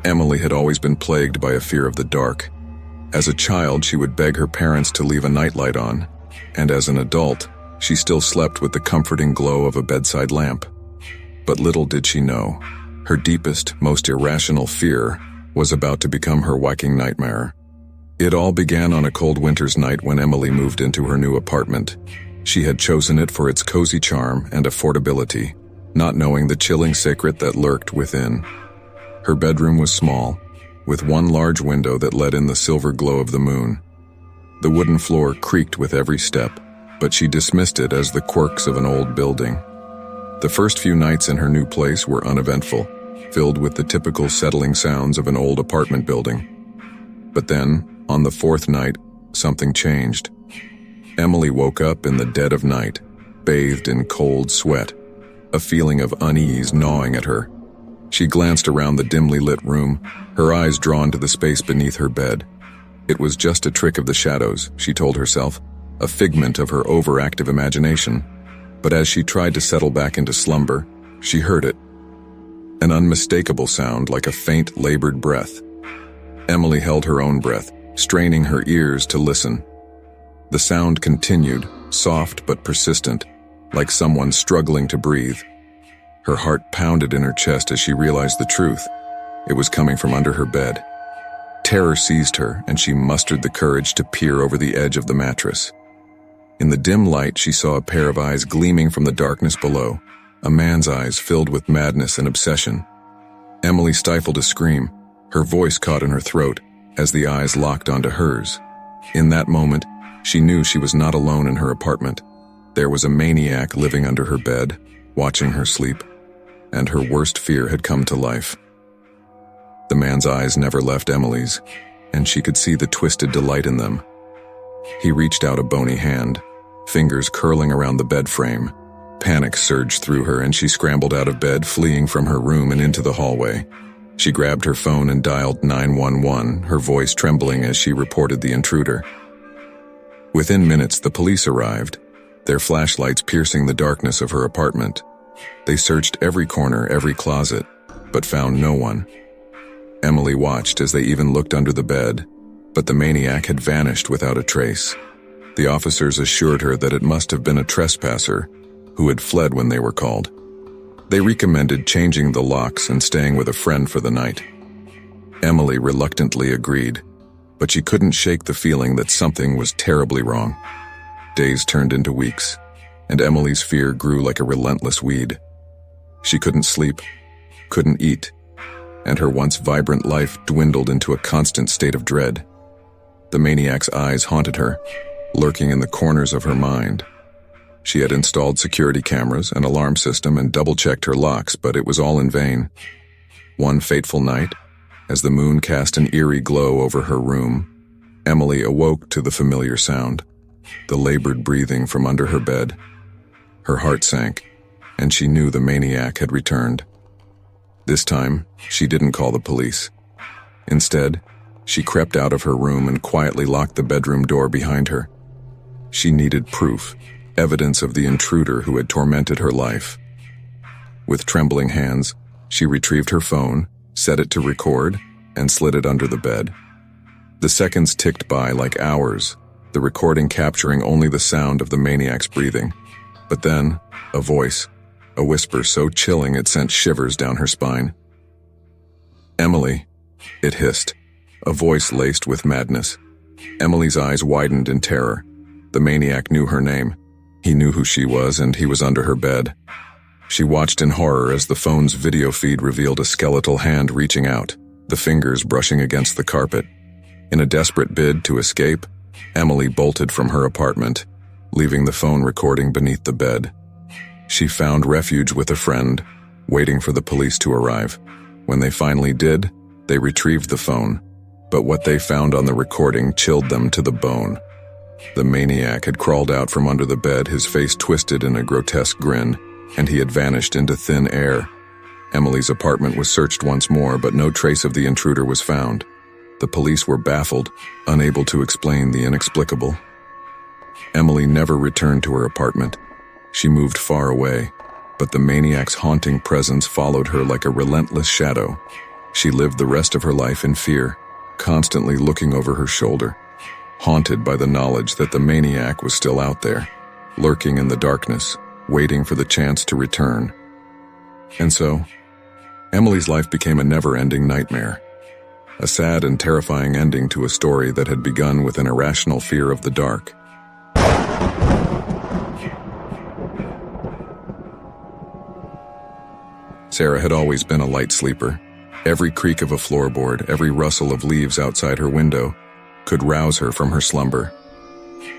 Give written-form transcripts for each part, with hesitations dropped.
Emily had always been plagued by a fear of the dark. As a child, she would beg her parents to leave a nightlight on, and as an adult, she still slept with the comforting glow of a bedside lamp. But little did she know, her deepest, most irrational fear was about to become her waking nightmare. It all began on a cold winter's night when Emily moved into her new apartment. She had chosen it for its cozy charm and affordability, not knowing the chilling secret that lurked within. Her bedroom was small, with one large window that let in the silver glow of the moon. The wooden floor creaked with every step, but she dismissed it as the quirks of an old building. The first few nights in her new place were uneventful, filled with the typical settling sounds of an old apartment building. But then, on the fourth night, something changed. Emily woke up in the dead of night, bathed in cold sweat, a feeling of unease gnawing at her. She glanced around the dimly lit room, her eyes drawn to the space beneath her bed. It was just a trick of the shadows, she told herself, a figment of her overactive imagination. But as she tried to settle back into slumber, she heard it. An unmistakable sound like a faint, labored breath. Emily held her own breath, straining her ears to listen. The sound continued, soft but persistent, like someone struggling to breathe. Her heart pounded in her chest as she realized the truth. It was coming from under her bed. Terror seized her, and she mustered the courage to peer over the edge of the mattress. In the dim light, she saw a pair of eyes gleaming from the darkness below, a man's eyes filled with madness and obsession. Emily stifled a scream, her voice caught in her throat as the eyes locked onto hers. In that moment, she knew she was not alone in her apartment. There was a maniac living under her bed, watching her sleep, and her worst fear had come to life. The man's eyes never left Emily's, and she could see the twisted delight in them. He reached out a bony hand, fingers curling around the bed frame. Panic surged through her, and she scrambled out of bed, fleeing from her room and into the hallway. She grabbed her phone and dialed 911, her voice trembling as she reported the intruder. Within minutes, the police arrived, their flashlights piercing the darkness of her apartment. They searched every corner, every closet, but found no one. Emily watched as they even looked under the bed, but the maniac had vanished without a trace. The officers assured her that it must have been a trespasser who had fled when they were called. They recommended changing the locks and staying with a friend for the night. Emily reluctantly agreed, but she couldn't shake the feeling that something was terribly wrong. Days turned into weeks, and Emily's fear grew like a relentless weed. She couldn't sleep, couldn't eat, and her once vibrant life dwindled into a constant state of dread. The maniac's eyes haunted her, lurking in the corners of her mind. She had installed security cameras, an alarm system, and double-checked her locks, but it was all in vain. One fateful night, as the moon cast an eerie glow over her room, Emily awoke to the familiar sound, the labored breathing from under her bed. Her heart sank, and she knew the maniac had returned. This time, she didn't call the police. Instead, she crept out of her room and quietly locked the bedroom door behind her. She needed proof, evidence of the intruder who had tormented her life. With trembling hands, she retrieved her phone, set it to record, and slid it under the bed. The seconds ticked by like hours, the recording capturing only the sound of the maniac's breathing. But then, a voice, a whisper so chilling it sent shivers down her spine. "Emily," it hissed, a voice laced with madness. Emily's eyes widened in terror. The maniac knew her name. He knew who she was, and he was under her bed. She watched in horror as the phone's video feed revealed a skeletal hand reaching out, the fingers brushing against the carpet. In a desperate bid to escape, Emily bolted from her apartment, leaving the phone recording beneath the bed. She found refuge with a friend, waiting for the police to arrive. When they finally did, they retrieved the phone, but what they found on the recording chilled them to the bone. The maniac had crawled out from under the bed, his face twisted in a grotesque grin, and he had vanished into thin air. Emily's apartment was searched once more, but no trace of the intruder was found. The police were baffled, unable to explain the inexplicable. Emily never returned to her apartment. She moved far away, but the maniac's haunting presence followed her like a relentless shadow. She lived the rest of her life in fear, constantly looking over her shoulder, haunted by the knowledge that the maniac was still out there, lurking in the darkness, waiting for the chance to return. And so, Emily's life became a never-ending nightmare, a sad and terrifying ending to a story that had begun with an irrational fear of the dark. Sarah had always been a light sleeper. Every creak of a floorboard, every rustle of leaves outside her window could rouse her from her slumber.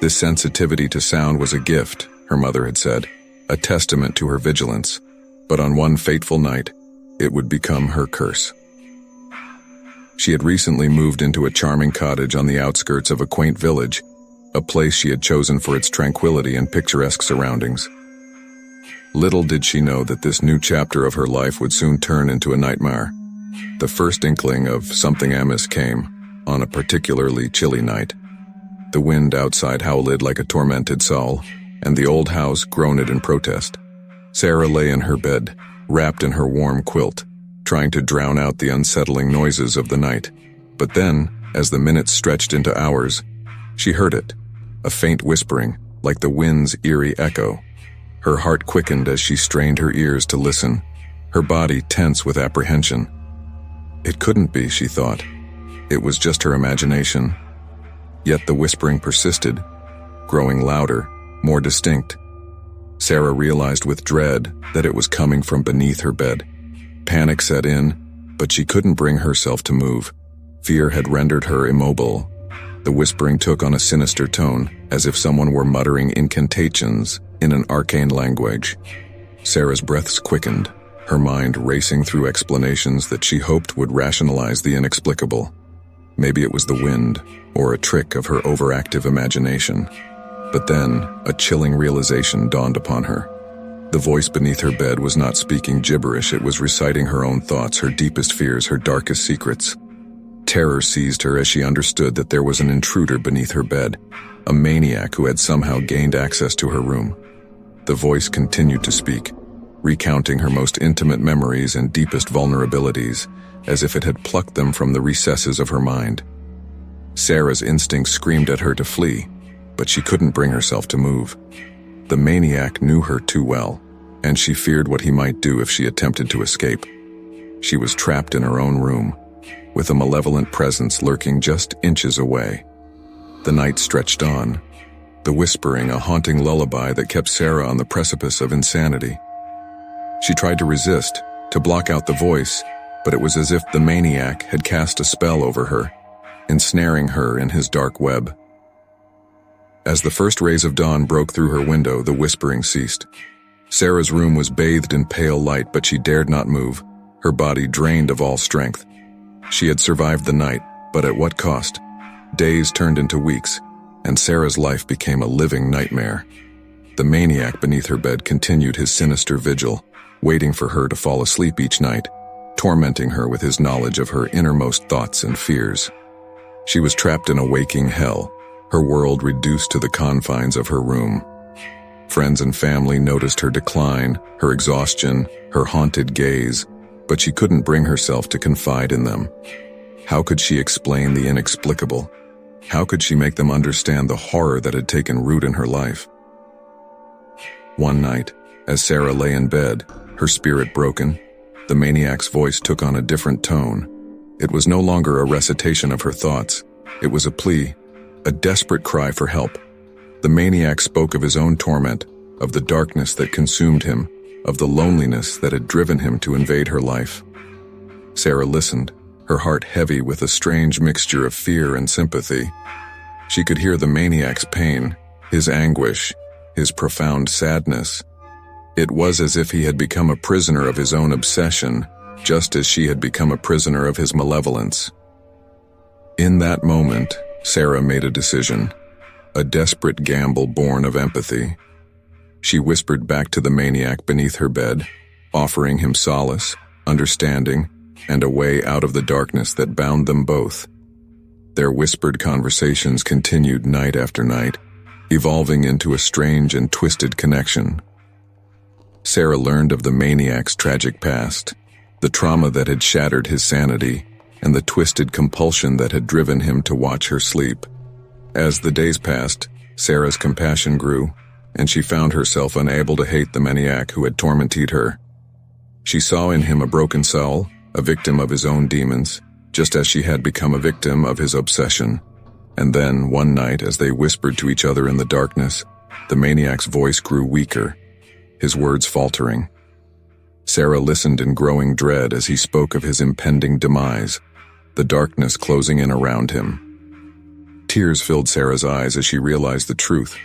This sensitivity to sound was a gift, her mother had said, a testament to her vigilance. But on one fateful night, it would become her curse. She had recently moved into a charming cottage on the outskirts of a quaint village, a place she had chosen for its tranquility and picturesque surroundings. Little did she know that this new chapter of her life would soon turn into a nightmare. The first inkling of something amiss came on a particularly chilly night. The wind outside howled like a tormented soul, and the old house groaned in protest. Sarah lay in her bed, wrapped in her warm quilt, trying to drown out the unsettling noises of the night. But then, as the minutes stretched into hours, she heard it, a faint whispering, like the wind's eerie echo. Her heart quickened as she strained her ears to listen, her body tense with apprehension. It couldn't be, she thought. It was just her imagination. Yet the whispering persisted, growing louder, more distinct. Sarah realized with dread that it was coming from beneath her bed. Panic set in, but she couldn't bring herself to move. Fear had rendered her immobile. The whispering took on a sinister tone, as if someone were muttering incantations in an arcane language. Sarah's breaths quickened, her mind racing through explanations that she hoped would rationalize the inexplicable. Maybe it was the wind, or a trick of her overactive imagination. But then, a chilling realization dawned upon her. The voice beneath her bed was not speaking gibberish, it was reciting her own thoughts, her deepest fears, her darkest secrets. Terror seized her as she understood that there was an intruder beneath her bed, a maniac who had somehow gained access to her room. The voice continued to speak, recounting her most intimate memories and deepest vulnerabilities, as if it had plucked them from the recesses of her mind. Sarah's instincts screamed at her to flee, but she couldn't bring herself to move. The maniac knew her too well, and she feared what he might do if she attempted to escape. She was trapped in her own room, with a malevolent presence lurking just inches away. The night stretched on, the whispering a haunting lullaby that kept Sarah on the precipice of insanity. She tried to resist, to block out the voice, but it was as if the maniac had cast a spell over her, ensnaring her in his dark web. As the first rays of dawn broke through her window, the whispering ceased. Sarah's room was bathed in pale light, but she dared not move, her body drained of all strength. She had survived the night, but at what cost? Days turned into weeks, and Sarah's life became a living nightmare. The maniac beneath her bed continued his sinister vigil, waiting for her to fall asleep each night, tormenting her with his knowledge of her innermost thoughts and fears. She was trapped in a waking hell, her world reduced to the confines of her room. Friends and family noticed her decline, her exhaustion, her haunted gaze, but she couldn't bring herself to confide in them. How could she explain the inexplicable? How could she make them understand the horror that had taken root in her life? One night, as Sarah lay in bed, her spirit broken, the maniac's voice took on a different tone. It was no longer a recitation of her thoughts. It was a plea, a desperate cry for help. The maniac spoke of his own torment, of the darkness that consumed him, of the loneliness that had driven him to invade her life. Sarah listened, her heart heavy with a strange mixture of fear and sympathy. She could hear the maniac's pain, his anguish, his profound sadness. It was as if he had become a prisoner of his own obsession, just as she had become a prisoner of his malevolence. In that moment, Sarah made a decision, a desperate gamble born of empathy. She whispered back to the maniac beneath her bed, offering him solace, understanding, and a way out of the darkness that bound them both. Their whispered conversations continued night after night, evolving into a strange and twisted connection. Sarah learned of the maniac's tragic past, the trauma that had shattered his sanity, and the twisted compulsion that had driven him to watch her sleep. As the days passed, Sarah's compassion grew, and she found herself unable to hate the maniac who had tormented her. She saw in him a broken soul, a victim of his own demons, just as she had become a victim of his obsession. And then, one night, as they whispered to each other in the darkness, the maniac's voice grew weaker, his words faltering. Sarah listened in growing dread as he spoke of his impending demise, the darkness closing in around him. Tears filled Sarah's eyes as she realized the truth.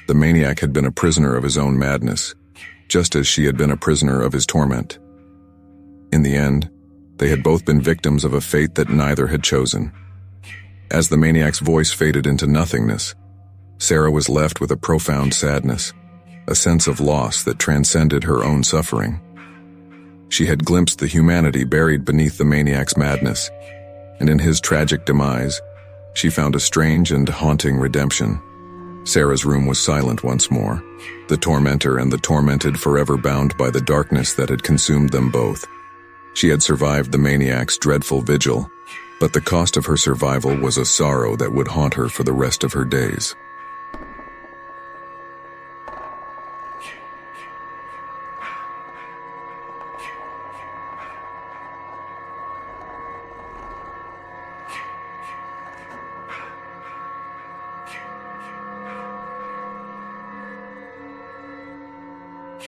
The maniac had been a prisoner of his own madness, just as she had been a prisoner of his torment. In the end, they had both been victims of a fate that neither had chosen. As the maniac's voice faded into nothingness, Sarah was left with a profound sadness, a sense of loss that transcended her own suffering. She had glimpsed the humanity buried beneath the maniac's madness, and in his tragic demise, she found a strange and haunting redemption. Sarah's room was silent once more, the tormentor and the tormented forever bound by the darkness that had consumed them both. She had survived the maniac's dreadful vigil, but the cost of her survival was a sorrow that would haunt her for the rest of her days.